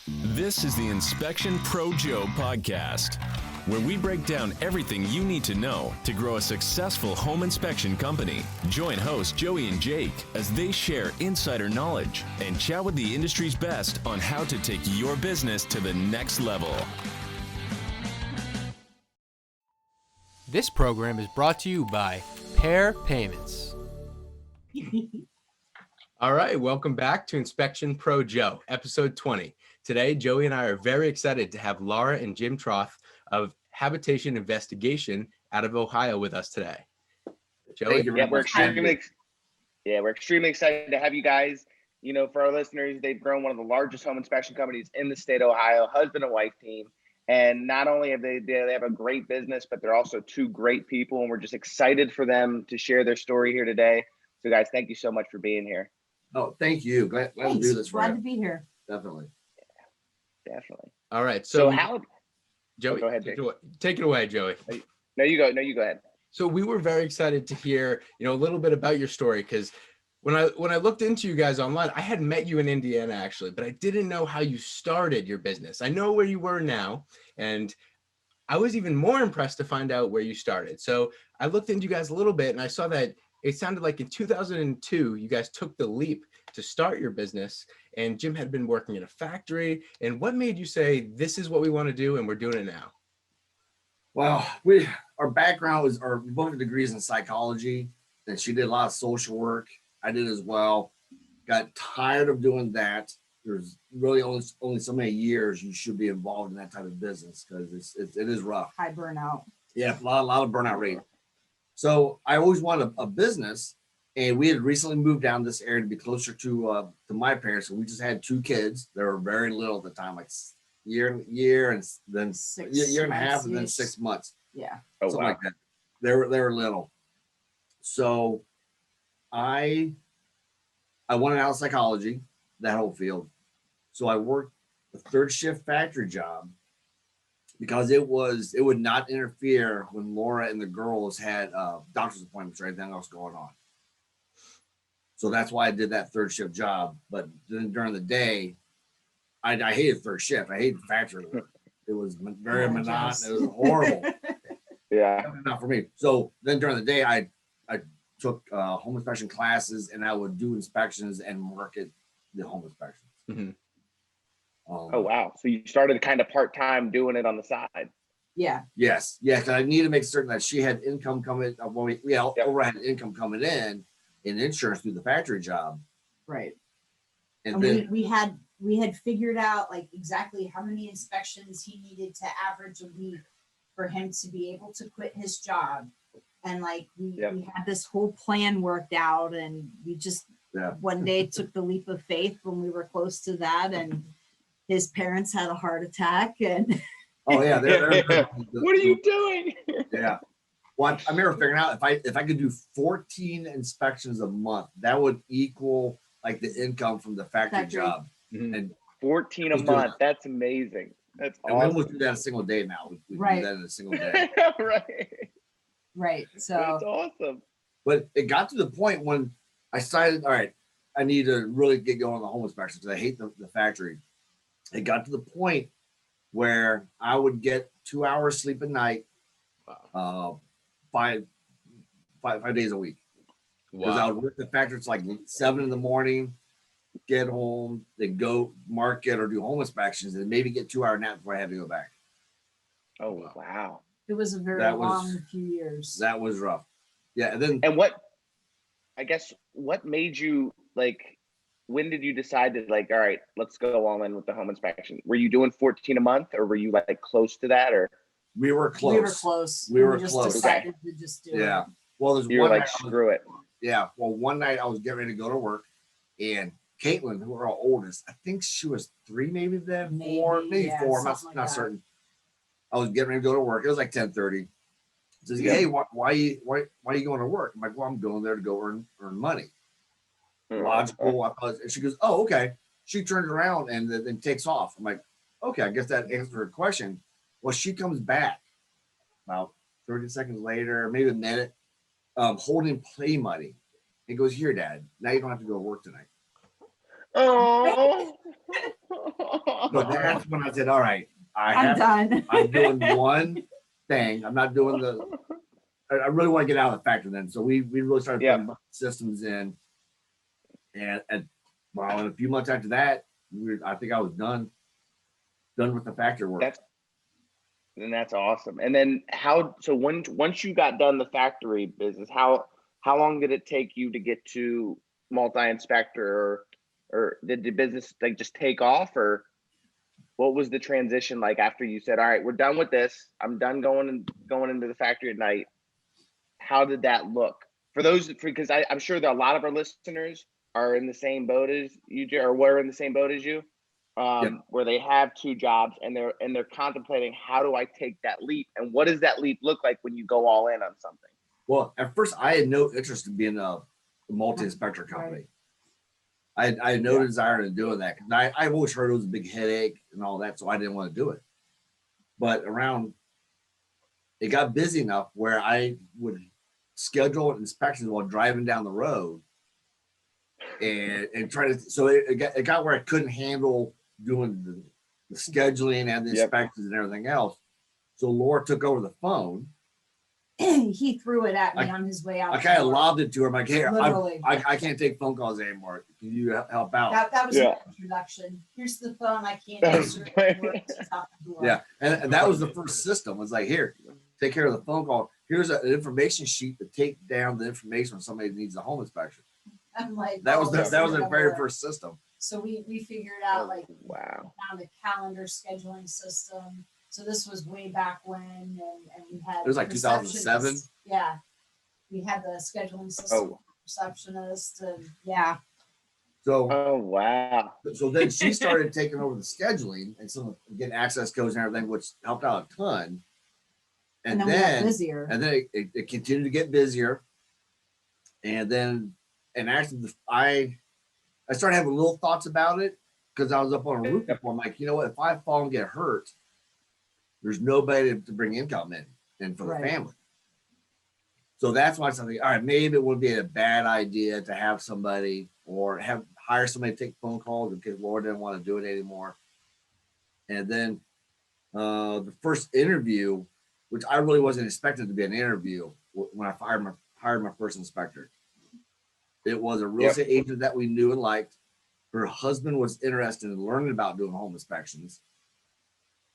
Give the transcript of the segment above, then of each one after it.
This is the Inspection Pro Joe podcast, where we break down everything you need to know to grow a successful home inspection company. Join hosts Joey and Jake as they share insider knowledge and chat with the industry's best on how to take your business to the next level. This program is brought to you by Pair Payments. All right, welcome back to Inspection Pro Joe, episode 20. Today, Joey and I are very excited to have Laura and Jim Troth of Habitation Investigation out of Ohio with us today. Joey? We're extremely excited to have you guys. You know, for our listeners, they've grown one of the largest home inspection companies in the state of Ohio, husband and wife team. And not only have they have a great business, but they're also two great people. And we're just excited for them to share their story here today. So guys, thank you so much for being here. Oh, thank you. Glad to do this. Glad to be here. Definitely. Definitely. All right. So how, Joey, go ahead, take it away, Joey. No, you go ahead. So we were very excited to hear, a little bit about your story, because when I looked into you guys online, I had met you in Indiana actually, but I didn't know how you started your business. I know where you were now, and I was even more impressed to find out where you started. So I looked into you guys a little bit, and I saw that it sounded like in 2002, you guys took the leap to start your business, and Jim had been working in a factory. And what made you say, this is what we want to do, and we're doing it now? Well, our background was both degrees in psychology, and she did a lot of social work. I did as well. Got tired of doing that. There's really only so many years you should be involved in that type of business, because it is rough. High burnout. Yeah, a lot of burnout rate. So I always wanted a business, and we had recently moved down this area to be closer to my parents. And we just had two kids. They were very little at the time, like year and then year and a half, and then 6 months. Yeah. Something like that. They were little. So I wanted out of psychology, that whole field. So I worked a third shift factory job, because it would not interfere when Laura and the girls had doctor's appointments or anything else going on. So that's why I did that third shift job. But then during the day, I hated third shift. I hated factory work. It was very monotonous. It was horrible. Yeah. Not for me. So then during the day, I took home inspection classes, and I would do inspections and market the home inspections. Mm-hmm. Oh, wow. So you started kind of part-time doing it on the side. Yeah. Yes. Because I need to make certain that she had income coming. We had income coming in insurance through the factory job. Right. And then we had figured out like exactly how many inspections he needed to average a week for him to be able to quit his job. And like we had this whole plan worked out, and we just one day took the leap of faith when we were close to that, and his parents had a heart attack, and oh yeah, they're what are you doing? Yeah. Well, I remember figuring out if I could do 14 inspections a month, that would equal like the income from the factory job. Mm-hmm. And 14 a month. That's amazing. That's awesome. We almost do that a single day now. We do that in a single day. Right. So that's awesome. But it got to the point when I decided, all right, I need to really get going on the home inspection, because I hate the factory. It got to the point where I would get 2 hours sleep a night, 5 days a week. Because I would work the factory. It's like 7 in the morning, get home, then go market or do home inspections, and maybe get 2 hour nap before I had to go back. Oh, wow. it was a very long few years. That was rough. Yeah. And what made you when did you decide to all right, let's go all in with the home inspection? Were you doing 14 a month, or were you close to that, or? We were close. We were just close. Decided to just do it. Well, there's you one were night screw it. Yeah. Well, one night I was getting ready to go to work, and Caitlin, who are our oldest, I think she was 3, maybe then 4, maybe 4. I'm not certain. I was getting ready to go to work. It was like 10:30. Says, hey, why are you going to work? I'm like, well, I'm going there to go earn money. Logical. And she goes, oh, okay. She turns around and then takes off. I'm like, okay, I guess that answers her question. Well, she comes back about 30 seconds later, maybe a minute, holding play money. He goes, here, Dad, now you don't have to go to work tonight. Oh. So that's when I said, all right, I'm done. I'm doing one thing. I'm not doing I really want to get out of the factory then. So we really started putting systems in. And well, in a few months after that, I think I was done with the factory work. That's awesome. And then once you got done the factory business, how long did it take you to get to multi-inspector, or did the business like just take off, or what was the transition like after you said, all right, we're done with this, I'm done going into the factory at night? How did that look for those? Because I'm sure that a lot of our listeners are in the same boat as you, or were in the same boat as you, where they have two jobs and they're contemplating, how do I take that leap, and what does that leap look like when you go all in on something? Well, at first I had no interest in being a multi-inspector company. I had no desire in doing that, because I've always heard it was a big headache and all that, so I didn't want to do it. But it got busy enough where I would schedule inspections while driving down the road, and try to. So it got where I couldn't handle doing the scheduling and the inspections and everything else. So Laura took over the phone. He threw it at me on his way out. I kind of lobbed it to her. I'm like, hey, Literally. I can't take phone calls anymore. Can you help out? That was my introduction. Here's the phone. I can't answer it. Yeah, and that was the first system. It was like, here, take care of the phone call. Here's an information sheet to take down the information when somebody needs a home inspection. I'm like, that was the very first system. So we figured out wow, found a calendar scheduling system. So this was way back when, and we had, it was like 2007. Yeah, we had the scheduling system, receptionist, and yeah. So wow. So then she started taking over the scheduling and getting access codes and everything, which helped out a ton. And then we got busier. And then it continued to get busier. And then actually I started having little thoughts about it, because I was up on a roof before. I'm like, you know what, if I fall and get hurt, there's nobody to bring income in for the family. So that's why I was thinking, all right, maybe it would be a bad idea to have somebody or hire somebody to take phone calls, because Laura didn't want to do it anymore. And then the first interview, which I really wasn't expecting to be an interview, when I hired my first inspector. It was a real estate agent that we knew and liked. Her husband was interested in learning about doing home inspections.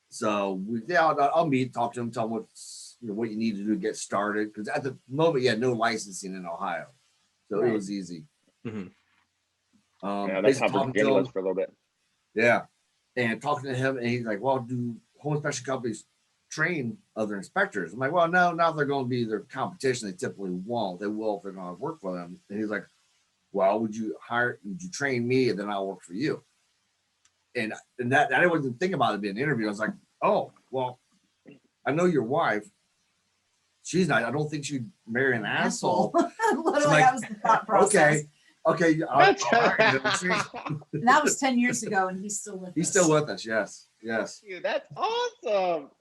So I'll meet, talk to him, tell him what you need to do to get started. Because at the moment, you had no licensing in Ohio, so it was easy. That's how Virginia was for a little bit. Yeah, and talking to him, and he's like, "Well, do home inspection companies train other inspectors?" I'm like, "Well, no, not if they're going to be their competition. They typically won't. They will if they're going to work for them." And he's like, "Well, would you train me, and then I'll work for you?" And that I wasn't thinking about it being an interview. I was like, oh, well, I know your wife. She's not. I don't think she'd marry an asshole. Literally, that was the thought process. Okay. And that was 10 years ago, and he's still with us. He's still with us. Yes. That's awesome.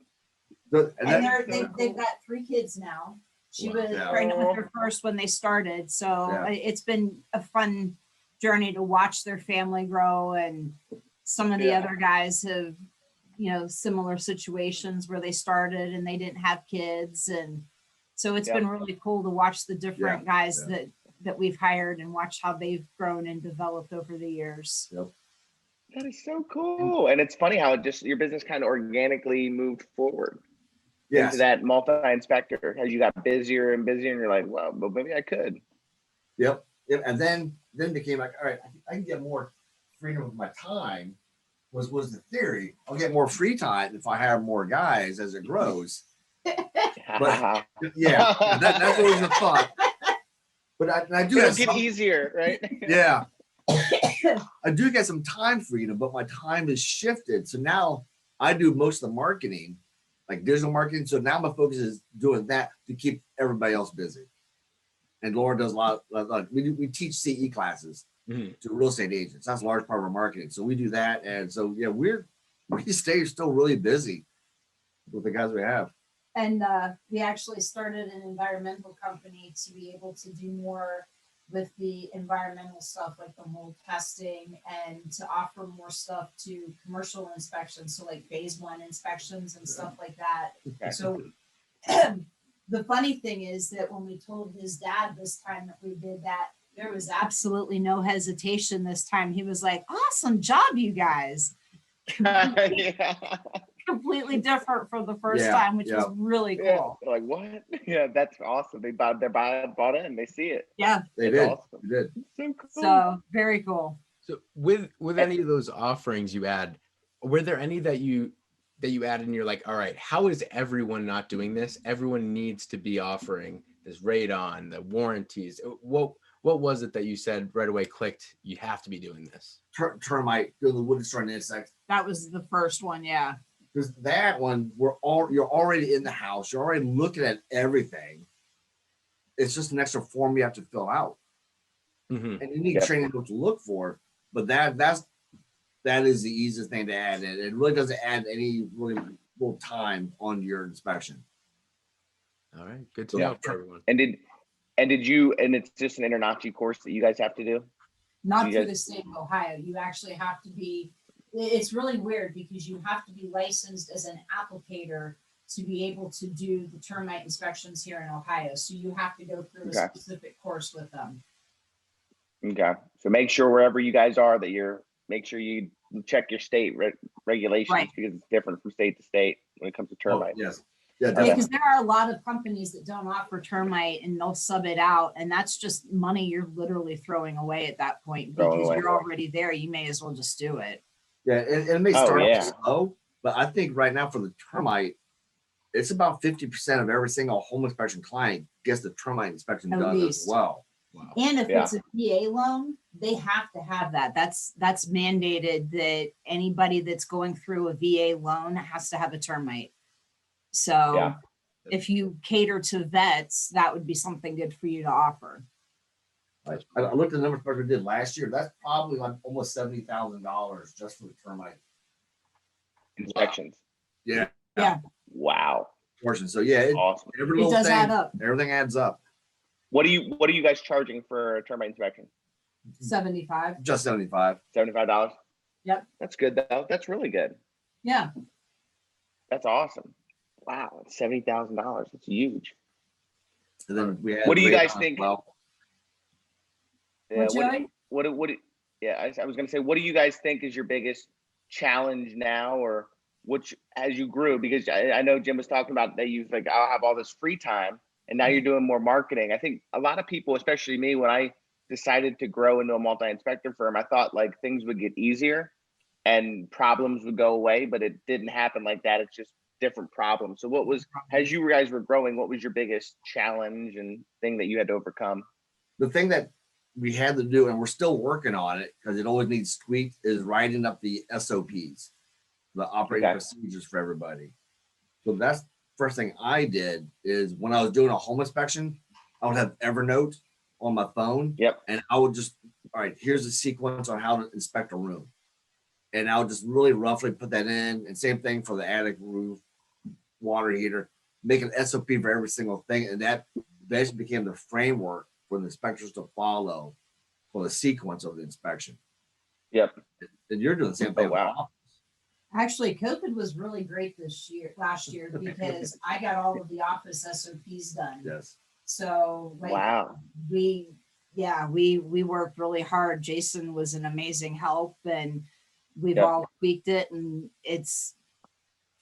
They've got 3 kids now. She was pregnant with her first when they started. So it's been a fun journey to watch their family grow, and some of the other guys have, similar situations where they started and they didn't have kids. And so it's been really cool to watch the different guys that we've hired and watch how they've grown and developed over the years. Yep. That is so cool. And it's funny how your business kind of organically moved forward into that multi-inspector as you got busier and busier, and you're like, well, but maybe I could. Yep. And then became like, all right, I can get more freedom with my time. Was the theory. I'll get more free time if I hire more guys as it grows. But that's always the thought. But I do it'll get easier, right? Yeah. I do get some time freedom, but my time is shifted. So now I do most of the marketing, like digital marketing. So now my focus is doing that to keep everybody else busy. And Laura does a lot. We teach CE classes to real estate agents. That's a large part of our marketing. So we do that, and so we stay still really busy with the guys we have. And we actually started an environmental company to be able to do more with the environmental stuff like the mold testing, and to offer more stuff to commercial inspections, so like phase 1 inspections and stuff like that. Okay. So the funny thing is that when we told his dad this time that we did that, there was absolutely no hesitation this time. He was like, awesome job, you guys. Yeah. Completely different for the first Yeah, time, which yeah. was really Yeah, cool. like what? Yeah, that's awesome. They bought in, they see it. Yeah, They That's did. awesome. They did. So cool. so very cool. So with any of those offerings you add, were there any that you added and you're like, all right, how is everyone not doing this? Everyone needs to be offering this radon, the warranties. What was it that you said right away clicked? You have to be doing this. Termite, doing the wood destroying insects. That was the first one. Yeah. Because that one, you're already in the house. You're already looking at everything. It's just an extra form you have to fill out. Mm-hmm. And you need Yep. training what to look for. But that is the easiest thing to add. And it really doesn't add any really little time on your inspection. All right, good to Yeah. know for everyone. And it's just an InterNACHI course that you guys have to do? Not You through guys- the state of Ohio. You actually have to be, it's really weird because you have to be licensed as an applicator to be able to do the termite inspections here in Ohio. So you have to go through a Okay. specific course with them. Okay. So make sure wherever you guys are make sure you check your state regulations, Right. because it's different from state to state when it comes to termites. Oh, yes. Yeah, Okay. definitely. Because there are a lot of companies that don't offer termite and they'll sub it out. And that's just money you're literally throwing away at that point, Throwing because away. you're already there. You may as well just do it. Yeah, and it may Oh, start yeah. off slow, but I think right now for the termite, it's about 50% of every single home inspection client gets the termite inspection At done as least. well. Wow. And if Yeah. it's a VA loan, they have to have that. That's mandated that anybody that's going through a VA loan has to have a termite. So Yeah. if you cater to vets, that would be something good for you to offer. I looked at the numbers we did last year. That's probably like almost $70,000 just for the termite. Inspections. Yeah. Wow. Portion. So yeah, Awesome. every It little does thing, add up. everything adds up. What are you guys charging for a termite inspection? 75. Just 75. $75? Yep. That's good though. That's really good. Yeah. That's awesome. Wow. $70,000. That's huge. And then we had What do you guys radon as think? well. Yeah, What, Joey? I was gonna say, what do you guys think is your biggest challenge now, or which as you grew? Because I know Jim was talking about that you like, I'll have all this free time, and now you're doing more marketing. I think a lot of people, especially me, when I decided to grow into a multi-inspector firm, I thought like things would get easier and problems would go away, but it didn't happen like that. It's just different problems. So as you guys were growing, what was your biggest challenge and thing that you had to overcome? The thing that we had to do, and we're still working on it because it always needs tweaked, is writing up the SOPs, the operating Okay. procedures for everybody. So that's first thing I did is when I was doing a home inspection, I would have Evernote on my phone. Yep. And I would just, all right, here's the sequence on how to inspect a room. And I'll just really roughly put that in. And same thing for the attic roof, water heater, make an SOP for every single thing. And that basically became the framework for the inspectors to follow for the sequence of the inspection. Yep. And you're doing the same thing. Oh, wow. Actually, COVID was really great last year, because I got all of the office SOPs done. Yes. So like Wow. we worked really hard. Jason was an amazing help, and we've Yep. all tweaked it, and it's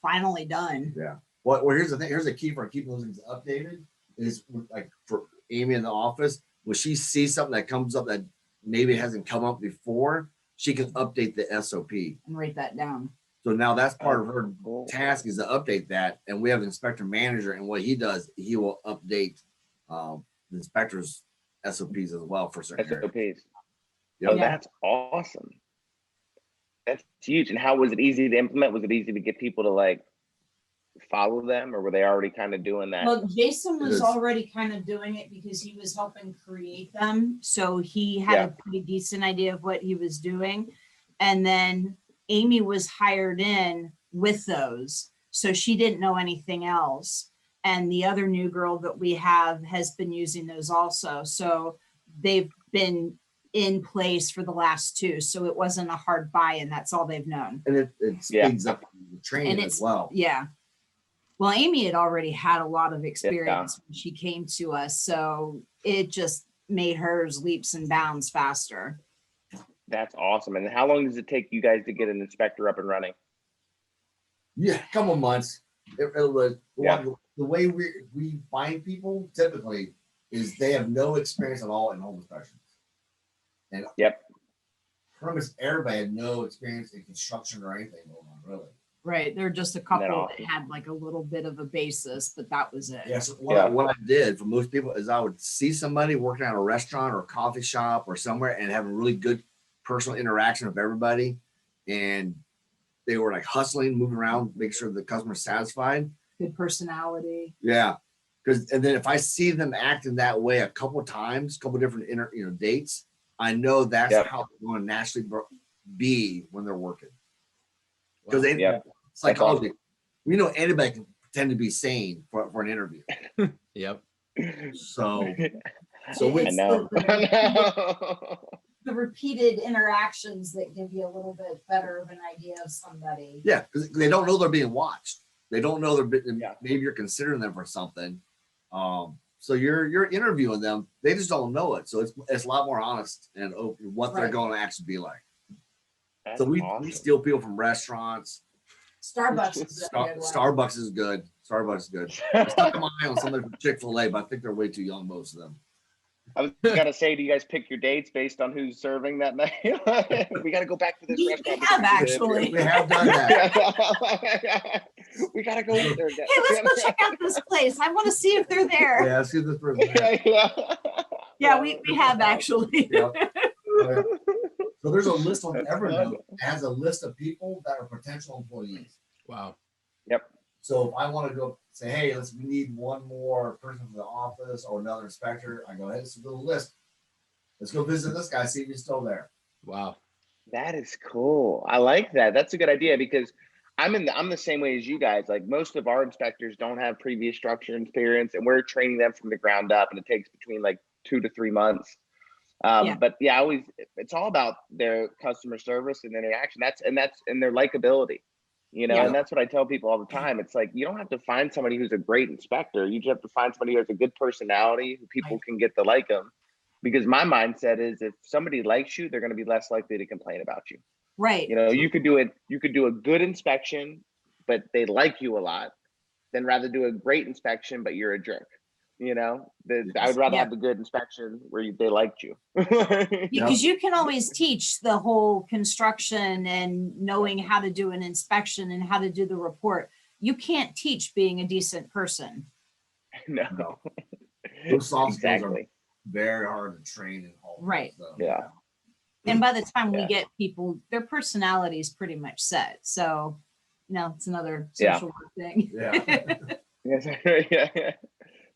finally done. Yeah. Well, here's the thing. Here's the key for keeping those things updated is like for Amy in the office, when she sees something that comes up that maybe hasn't come up before, she can update the SOP. And write that down. So now that's part of her Cool. task is to update that. And we have an inspector manager, and what he does, he will update the inspector's SOPs as well for certain areas. SOPs. Yep. Oh, that's awesome. That's huge. And how was it easy to implement? Was it easy to get people to like follow them, or were they already kind of doing that? Well, Jason It was is. already kind of doing it because he was helping create them. So he had Yeah. a pretty decent idea of what he was doing. And then Amy was hired in with those. So she didn't know anything else. And the other new girl that we have has been using those also. So they've been in place for the last 2. So it wasn't a hard buy-in. That's all they've known. And it speeds up the training And as well. Yeah. Well, Amy had already had a lot of experience when she came to us. So it just made hers leaps and bounds faster. That's awesome. And how long does it take you guys to get an inspector up and running? Yeah, a couple months. It was Yeah. the way we find people typically is they have no experience at all in home inspections. And pretty much everybody had no experience in construction or anything going on, really. Right. There were just a couple that had like a little bit of a basis, but that was it. Yes. What I did for most people is I would see somebody working at a restaurant or a coffee shop or somewhere and having really good personal interaction with everybody. And they were like hustling, moving around, make sure the customer's satisfied. Good personality. Yeah. And then if I see them acting that way a couple times, couple different dates, I know that's how they're going to naturally be when they're working. Because psychology, awesome. We know anybody can pretend to be sane for an interview. Yep. So I know. The repeated interactions that give you a little bit better of an idea of somebody. Yeah, because they don't know they're being watched. They don't know maybe you're considering them for something. So you're interviewing them. They just don't know it. So it's a lot more honest and open what they're going to actually be like. That's so we awesome. steal people from restaurants. Starbucks is a good one. Starbucks is good. Starbucks is good. I stuck my eye on somebody from Chick-fil-A, but I think they're way too young, most of them. I was gonna say, do you guys pick your dates based on who's serving that night? We gotta go back to this restaurant. We have actually. We have done that. We gotta go there. Hey, let's go check out this place. I want to see if they're there. Yeah, see this person. Yeah, we have actually. Yep. So there's a list on Evernote that has a list of people that are potential employees. Wow. Yep. So if I want to go say, hey, we need one more person from the office or another inspector, I go ahead and go to the list. Let's go visit this guy, see if he's still there. Wow. That is cool. I like that. That's a good idea because I'm the same way as you guys. Like most of our inspectors don't have previous structure experience, and we're training them from the ground up, and it takes between like 2 to 3 months. But yeah, it's all about their customer service and interaction. That's their likability, and that's what I tell people all the time. It's like, you don't have to find somebody who's a great inspector. You just have to find somebody who has a good personality, who people can get to like them. Because my mindset is if somebody likes you, they're going to be less likely to complain about you. Right. You could do a good inspection, but they like you a lot, than rather do a great inspection, but you're a jerk. I would rather have the good inspection where they liked you. Because you can always teach the whole construction and knowing how to do an inspection and how to do the report. You can't teach being a decent person. No. Those soft skills are Exactly. very hard to train in home. Right. So. Yeah. And by the time we get people, their personality is pretty much set. So, it's another social work thing. Yeah.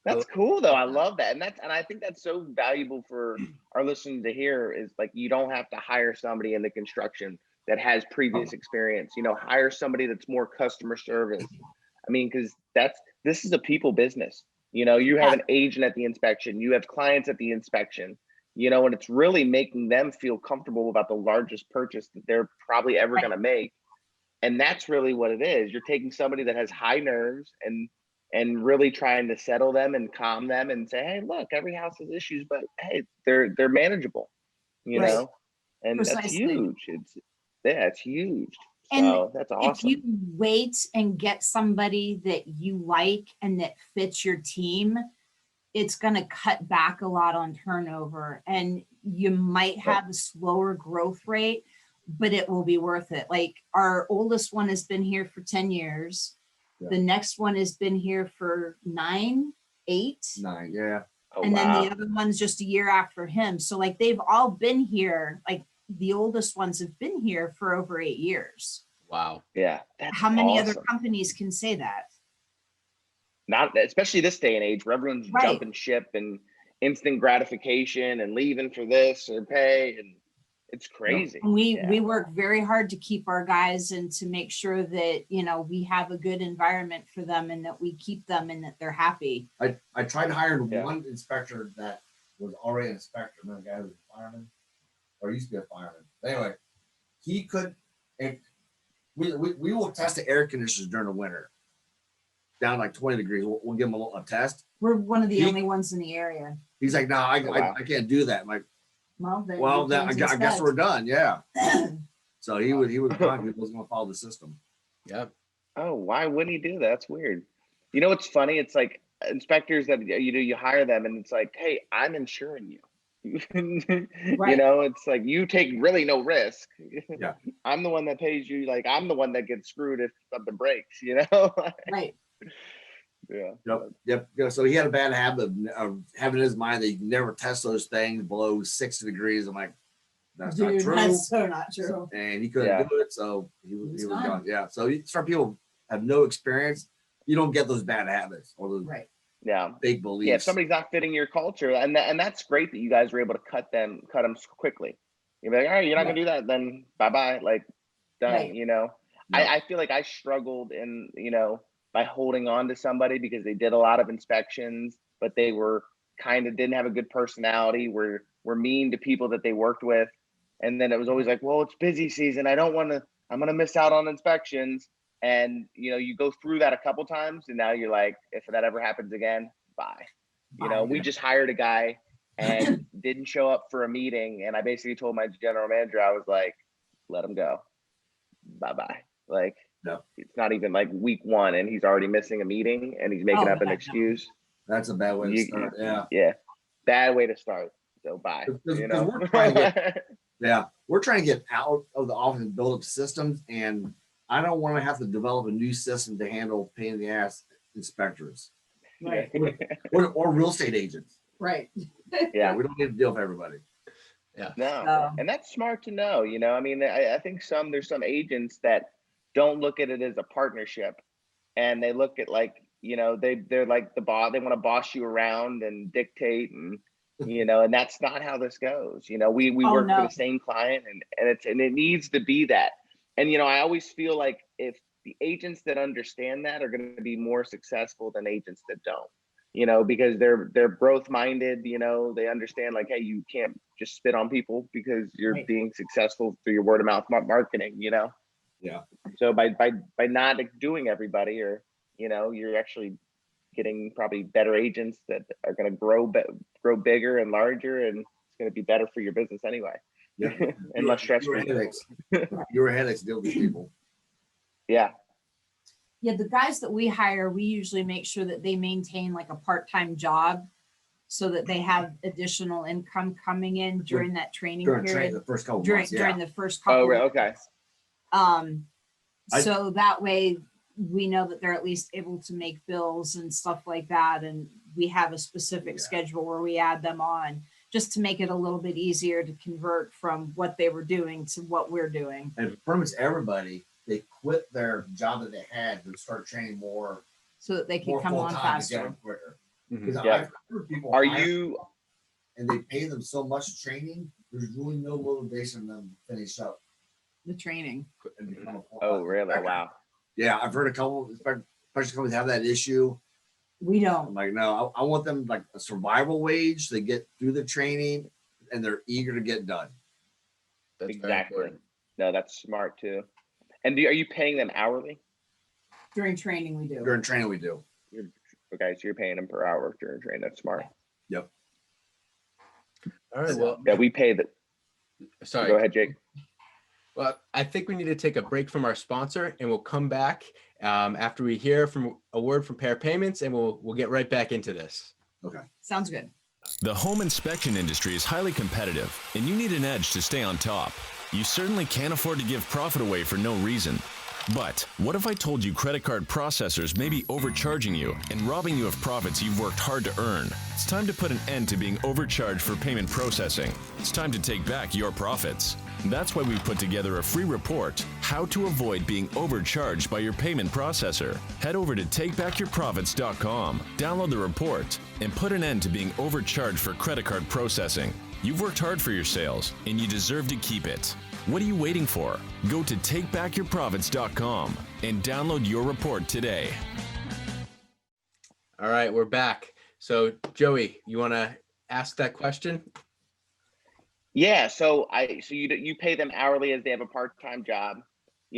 That's cool though. I love that. And I think that's so valuable for our listeners to hear is like, you don't have to hire somebody in the construction that has previous experience, hire somebody that's more customer service. I mean, because this is a people business. You have an agent at the inspection, you have clients at the inspection, and it's really making them feel comfortable about the largest purchase that they're probably ever going to make. And that's really what it is. You're taking somebody that has high nerves and really trying to settle them and calm them and say, hey, look, every house has issues, but hey, they're manageable, and Precisely. that's huge. It's huge. And so that's awesome. if you wait and get somebody that you like and that fits your team, it's going to cut back a lot on turnover, and you might have a slower growth rate, but it will be worth it. Like our oldest one has been here for 10 years. The next one has been here for 9, 8. 9, yeah. And then the other one's just a year after him. So like they've all been here. Like the oldest ones have been here for over 8 years. Wow. Yeah. How many other companies can say that? Not especially this day and age where everyone's jumping ship and instant gratification and leaving for this or pay, and it's crazy. And we work very hard to keep our guys and to make sure that we have a good environment for them and that we keep them and that they're happy. I tried hiring one inspector that was already an inspector. Remember the guy who was a fireman? Or used to be a fireman. Anyway, he could, and we will test the air conditioners during the winter. Down like 20 degrees. We'll give him a test. We're one of the only ones in the area. He's like, no, I can't do that. I'm like, well, then I guess we're done. Yeah. So he was done. He wasn't going to follow the system. Yeah. Oh, why wouldn't he do that? That's weird. You know what's funny? It's like inspectors that you hire them, and it's like, hey, I'm insuring you. Right. You know, it's like you take really no risk. Yeah. I'm the one that pays you. Like I'm the one that gets screwed if something breaks. You know. Right. Yeah. Yep. So he had a bad habit of having in his mind that you can never test those things below 60 degrees. I'm like, that's not true. That's so not true. And he couldn't do it, so he was gone. Yeah. So some people have no experience. You don't get those bad habits or those big beliefs. Yeah. If somebody's not fitting your culture, and that's great that you guys were able to cut them quickly. You're like, all right, you're not gonna do that, then bye. Like done. Right. You know. Yeah. I feel like I struggled in, by holding on to somebody because they did a lot of inspections, but they were kind of didn't have a good personality, were mean to people that they worked with. And then it was always like, well, it's busy season. I'm going to miss out on inspections. And, you go through that a couple times and now you're like, if that ever happens again, bye. We just hired a guy and didn't show up for a meeting. And I basically told my general manager, I was like, let him go. Bye-bye. Like, no. It's not even like week one and he's already missing a meeting and he's making up an excuse. That's a bad way to start. Yeah. Yeah. Bad way to start. So bye. We're trying to get, we're trying to get out of the office and build up systems. And I don't want to have to develop a new system to handle pain in the ass inspectors. Right. Or real estate agents. Right. Yeah. We don't need to deal with everybody. Yeah. No. And that's smart to know. I mean, I think there's some agents that don't look at it as a partnership and they look at like, they're like the boss, they want to boss you around and dictate and, and that's not how this goes. We work for the same client and it needs to be that. And, I always feel like if the agents that understand that are going to be more successful than agents that don't, because they're growth minded, they understand like, hey, you can't just spit on people because you're being successful through your word of mouth marketing, Yeah. So by not doing everybody, or you're actually getting probably better agents that are going to grow bigger and larger, and it's going to be better for your business anyway. Yeah. And less stressful. Your headaches deal with people. Yeah. Yeah, the guys that we hire, we usually make sure that they maintain like a part-time job so that they have additional income coming in during that training period. The first couple during months, during the first couple. Oh, right. Okay. So that way we know that they're at least able to make bills and stuff like that. And we have a specific schedule where we add them on just to make it a little bit easier to convert from what they were doing to what we're doing. And pretty much everybody, they quit their job that they had to start training more. So that they can come on faster. To get them quicker. Mhm. I've heard people and they pay them so much training, there's really no motivation for them to finish up The training. and become a Oh, really? Wow. Yeah, I've heard a couple especially companies have that issue. We don't. I'm like, no, I want them like a survival wage. They get through the training and they're eager to get done. That's very Exactly. important. No, that's smart too. And are you paying them hourly? During training, we do. During training, we do. Okay, so you're paying them per hour during training. That's smart. Yep. All right. Well, Yeah, we pay the. sorry. Go ahead, Jake. Well, I think we need to take a break from our sponsor, and we'll come back after we hear from a word from Pair Payments, and we'll get right back into this. Okay. Sounds good. The home inspection industry is highly competitive, and you need an edge to stay on top. You certainly can't afford to give profit away for no reason. But what if I told you credit card processors may be overcharging you and robbing you of profits you've worked hard to earn? It's time to put an end to being overcharged for payment processing. It's time to take back your profits. That's why we've put together a free report, How to Avoid Being Overcharged by Your Payment Processor. Head over to takebackyourprofits.com, download the report, and put an end to being overcharged for credit card processing. You've worked hard for your sales, and you deserve to keep it. What are you waiting for? Go to takebackyourprofits.com and download your report today. All right, we're back. So, Joey, you want to ask that question? Yeah, so you pay them hourly as they have a part-time job.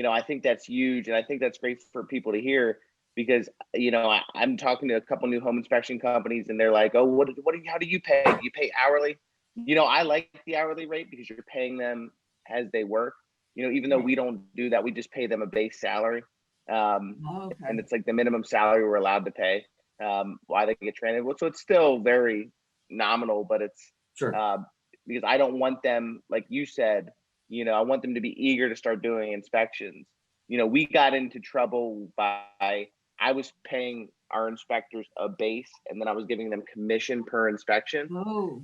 I think that's huge, and I think that's great for people to hear because I'm talking to a couple new home inspection companies, and they're like, "Oh, how do you pay? Do you pay hourly?" I like the hourly rate because you're paying them as they work. Even though we don't do that, we just pay them a base salary, and it's like the minimum salary we're allowed to pay. Why they get trained? Well, so it's still very nominal, but it's Sure. because I don't want them, like you said, I want them to be eager to start doing inspections. We got into trouble by I was paying our inspectors a base and then I was giving them commission per inspection.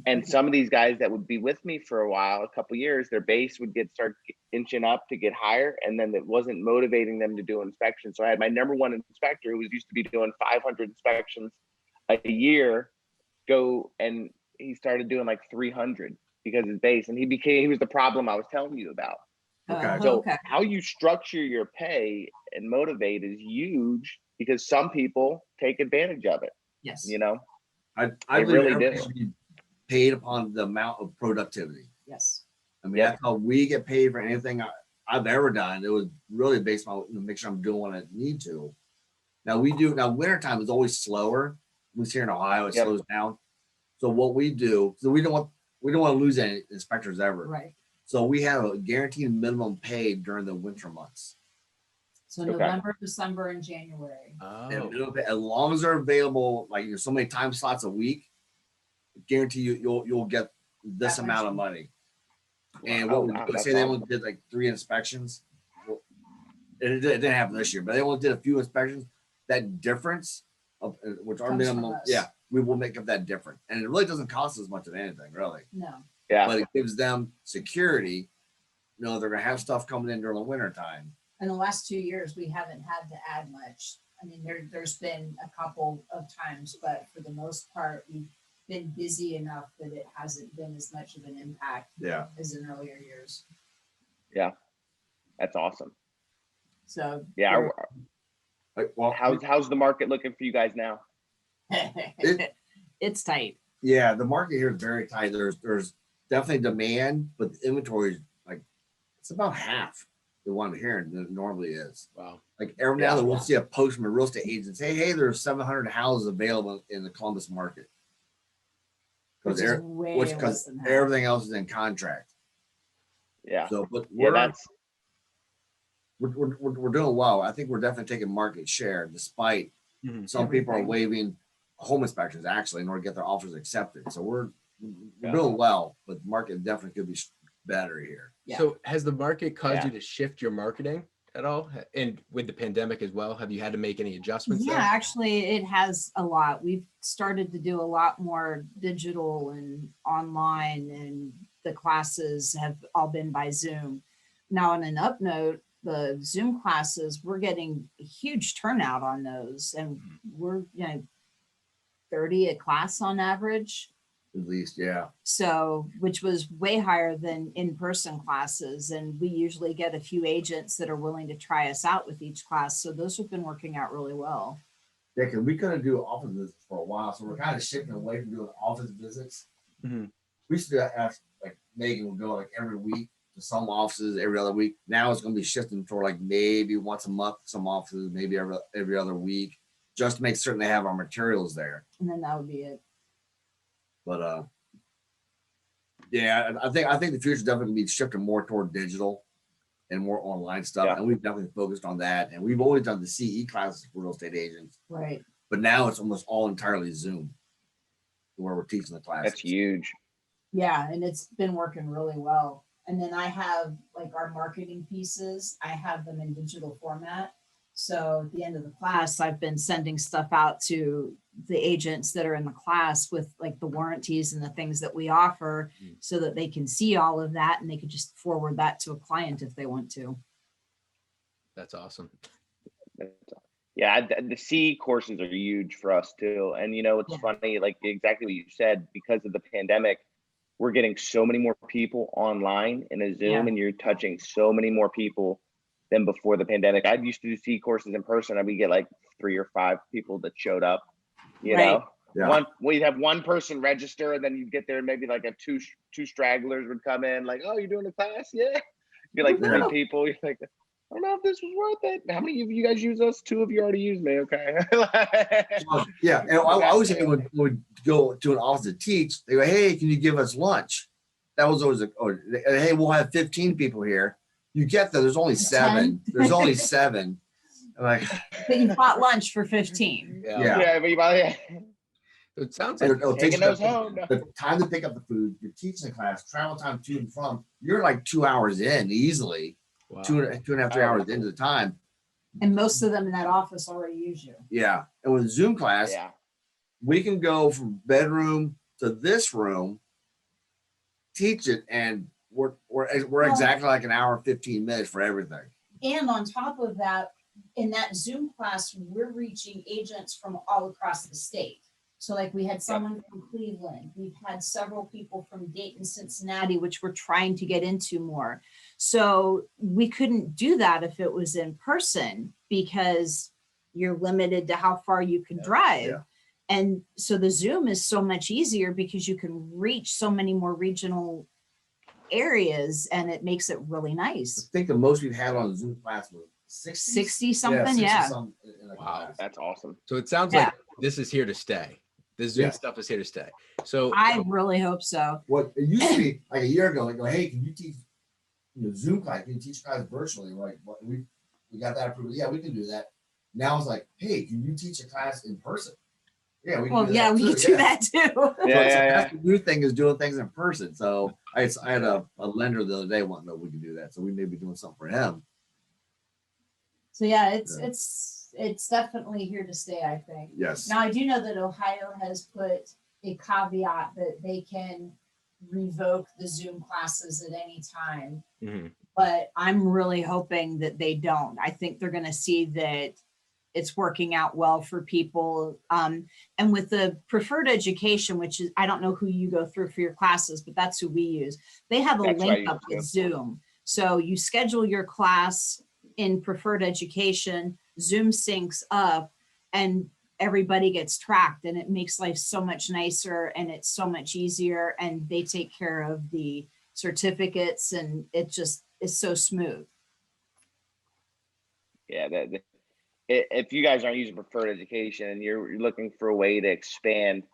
And some of these guys that would be with me for a while, a couple years, their base would start inching up to get higher, and then it wasn't motivating them to do inspections. So I had my number one inspector who was used to be doing 500 inspections a year go, and he started doing like 300 because his base, and he was the problem I was telling you about. So how you structure your pay and motivate is huge because some people take advantage of it. Yes. I really do. Should be paid upon the amount of productivity. Yes. I mean, that's how we get paid for anything I've ever done. It was really based on make sure I'm doing what I need to. Now wintertime is always slower. At least here in Ohio, it slows down. So what we do, so we don't want to lose any inspectors ever. Right. So we have a guaranteed minimum pay during the winter months. So November, December, and January. And as long as they're available, like so many time slots a week, guarantee you'll get this amount of money. And say they only did like 3 inspections. And it didn't happen this year, but they only did a few inspections. That difference of which our minimum, we will make up that difference. And it really doesn't cost us much of anything, really. No. Yeah. But it gives them security. They're gonna have stuff coming in during the winter time. In the last 2 years, we haven't had to add much. I mean, there's been a couple of times, but for the most part, we've been busy enough that it hasn't been as much of an impact as in earlier years. Yeah, that's awesome. So yeah, well, how's the market looking for you guys now? It's tight. Yeah, the market here is very tight. There's definitely demand, but the inventory is like it's about half the one here than it normally is. Wow. Like every now and then we'll see a post from a real estate agent say, "Hey, there's 700 houses available in the Columbus market." Because everything else is in contract. Yeah. So, but we're doing well. I think we're definitely taking market share, despite some people are waiving home inspections actually in order to get their offers accepted. So we're doing well, but the market definitely could be better here. Yeah. So has the market caused you to shift your marketing at all? And with the pandemic as well, have you had to make any adjustments there? Actually it has a lot. We've started to do a lot more digital and online, and the classes have all been by Zoom. Now on an up note, the Zoom classes, we're getting a huge turnout on those, and we're 30 a class on average. At least, yeah. So, which was way higher than in-person classes. And we usually get a few agents that are willing to try us out with each class. So those have been working out really well. Yeah, because we couldn't do office visits for a while. So we're kind of shifting away from doing office visits. We used to ask, like Megan would go like every week to some offices, every other week. Now it's going to be shifting toward like maybe once a month, some offices, maybe every other week, just to make certain they have our materials there. And then that would be it. But I think the future is definitely gonna be shifting more toward digital and more online stuff, and we've definitely focused on that. And we've always done the CE classes for real estate agents, right? But now it's almost all entirely Zoom, where we're teaching the classes. That's huge. Yeah, and it's been working really well. And then I have like our marketing pieces. I have them in digital format. So at the end of the class, I've been sending stuff out to the agents that are in the class with like the warranties and the things that we offer so that they can see all of that and they could just forward that to a client if they want to. That's awesome. Yeah, the C courses are huge for us too. And it's funny, like exactly what you said, because of the pandemic, we're getting so many more people online in a Zoom and you're touching so many more people than before the pandemic. I used to do C courses in person. I would get like 3 or 5 people that showed up, you know, we'd have one person register, and then you'd get there, and maybe like two stragglers would come in, like, oh, you're doing a class? Yeah. Be like 3 people. You're like, I don't know if this was worth it. How many of you guys use us? 2 of you already used me. Okay. Yeah. And I always say when we go to an office to teach, they go, hey, can you give us lunch? That was always hey, we'll have 15 people here. You get there, there's only 7. There's only 7. I'm like, but you bought lunch for 15. Yeah, but you buy It sounds like taking those home. The time to pick up the food, you're teaching the class, travel time to and from, you're like 2 hours in easily. wow. 2.5, 3 hours into the time. And most of them in that office already use you. Yeah. And with Zoom class, we can go from bedroom to this room, teach it, and we're exactly like an hour and 15 minutes for everything. And on top of that, in that Zoom class, we're reaching agents from all across the state. So like we had someone from Cleveland, we've had several people from Dayton, Cincinnati, which we're trying to get into more. So we couldn't do that if it was in person because you're limited to how far you can drive. Yeah. And so the Zoom is so much easier because you can reach so many more regional areas, and it makes it really nice. I think the most we've had on Zoom class was 60 something. 60 Yeah. something in a Wow. class. That's awesome. So it sounds like this is here to stay. The Zoom stuff is here to stay. So I really hope so. What it used to be like a year ago, like, hey, can you teach Zoom class? Can you teach class virtually? Like, what, we got that approved. Yeah, we can do that. Now it's like, hey, can you teach a class in person? Yeah, we can do that we too. can do that too. That's the new thing is doing things in person. So I had a lender the other day wanting to know if we can do that. So we may be doing something for him. So yeah, it's definitely here to stay, I think. Yes. Now I do know that Ohio has put a caveat that they can revoke the Zoom classes at any time. Mhm. But I'm really hoping that they don't. I think they're going to see that it's working out well for people. And with the preferred education, which is, I don't know who you go through for your classes, but that's who we use. They have a That's link right, up with Zoom. So you schedule your class in preferred education, Zoom syncs up, and everybody gets tracked, and it makes life so much nicer, and it's so much easier, and they take care of the certificates, and it just is so smooth. Yeah, if you guys aren't using preferred education and you're looking for a way to expand,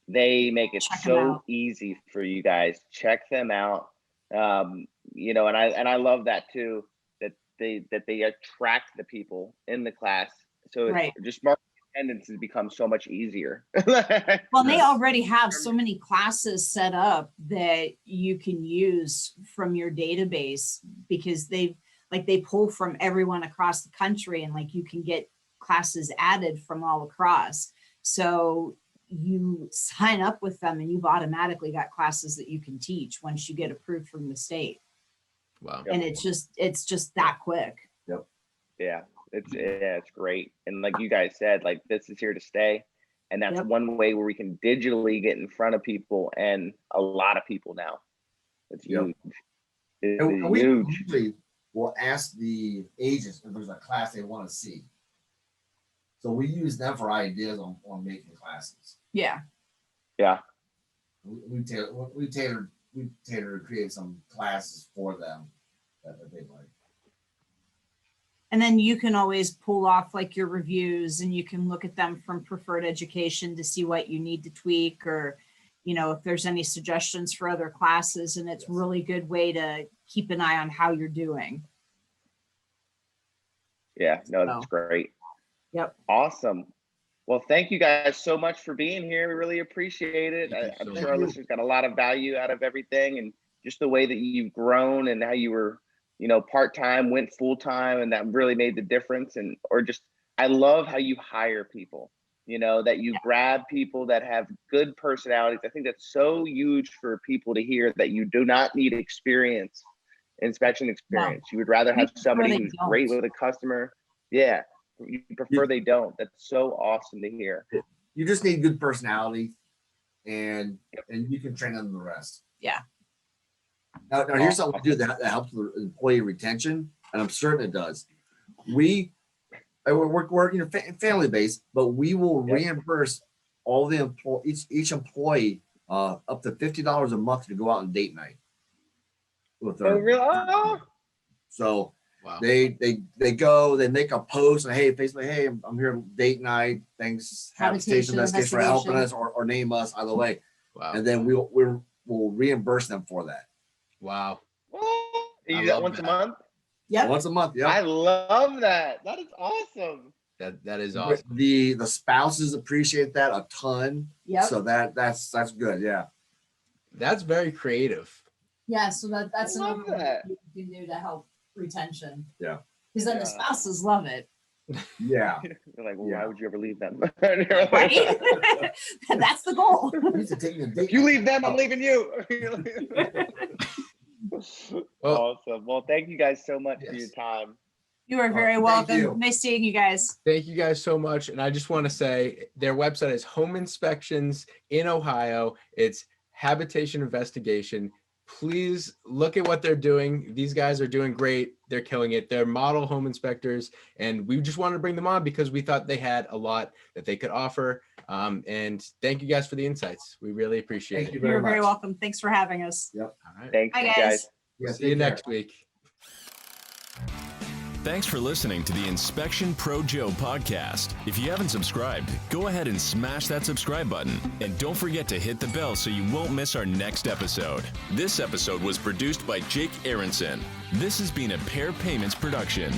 they make it so easy for you guys. Check them out. You know, and I love that too, that they attract the people in the class. So it's just marketing attendance has become so much easier. Well, they already have so many classes set up that you can use from your database because they pull from everyone across the country, and like you can get classes added from all across. So you sign up with them and you've automatically got classes that you can teach once you get approved from the state. Wow. And it's just that quick. Yep. Yeah, it's great. And like you guys said, like this is here to stay. And that's one way where we can digitally get in front of people, and a lot of people now. It's huge. It's we huge. usually will ask the agents if there's a class they want to see. So we use them for ideas on making classes. Yeah. Yeah. We tailored to create some classes for them that they like. And then you can always pull off like your reviews, and you can look at them from preferred education to see what you need to tweak, or, you know, if there's any suggestions for other classes. And it's really good way to keep an eye on how you're doing. Yeah, no, that's great. Yep. Awesome. Well, thank you guys so much for being here. We really appreciate it. I'm sure our listeners got a lot of value out of everything, and just the way that you've grown and how you were, you know, part-time, went full-time, and that really made the difference. And, or just, I love how you hire people, you know, that you grab people that have good personalities. I think that's so huge for people to hear, that you do not need inspection experience. You would rather have somebody who's great with a customer. Yeah. You prefer they don't. That's so awesome to hear. You just need good personality, and you can train them the rest. Yeah. Now here's something we do that helps with employee retention, and I'm certain it does. We're family based, but we will reimburse all the each employee up to $50 a month to go out on date night with their. Oh, really? Oh. So Wow. they go, they make a post and hey, Facebook, hey, I'm here date night. Thanks, Habitation Investigation for helping us or name us either way. Wow. And then we'll reimburse them for that. Wow. You do that once a month? Yep. Once a month, yeah. I love that. That is awesome. That is awesome. The spouses appreciate that a ton. Yep. So that's good. Yeah. That's very creative. Yeah, so that's I love another that. thing you can do to help retention. Yeah. Because then the Yeah. spouses love it. Yeah. They're like, well, Yeah. why would you ever leave them? Right? That's the goal. You need to take me a date. If you leave them, I'm leaving you. Well, Awesome. Well, thank you guys so much for Yes. your time. You are very Thank welcome. you. Nice seeing you guys. thank you guys so much. And I just want to say their website is Home Inspections in Ohio. It's Habitation Investigation. Please look at what they're doing. These guys are doing great. They're killing it. They're model home inspectors. And we just wanted to bring them on because we thought they had a lot that they could offer. And thank you guys for the insights. We really appreciate Thank it. you very You're very much. welcome. Thanks for having us. All right. Thank Bye, you guys. guys. Yeah, See you take care. next week. Thanks for listening to the Inspection Pro Joe podcast. If you haven't subscribed, go ahead and smash that subscribe button. And don't forget to hit the bell so you won't miss our next episode. This episode was produced by Jake Aronson. This has been a Pair Payments production.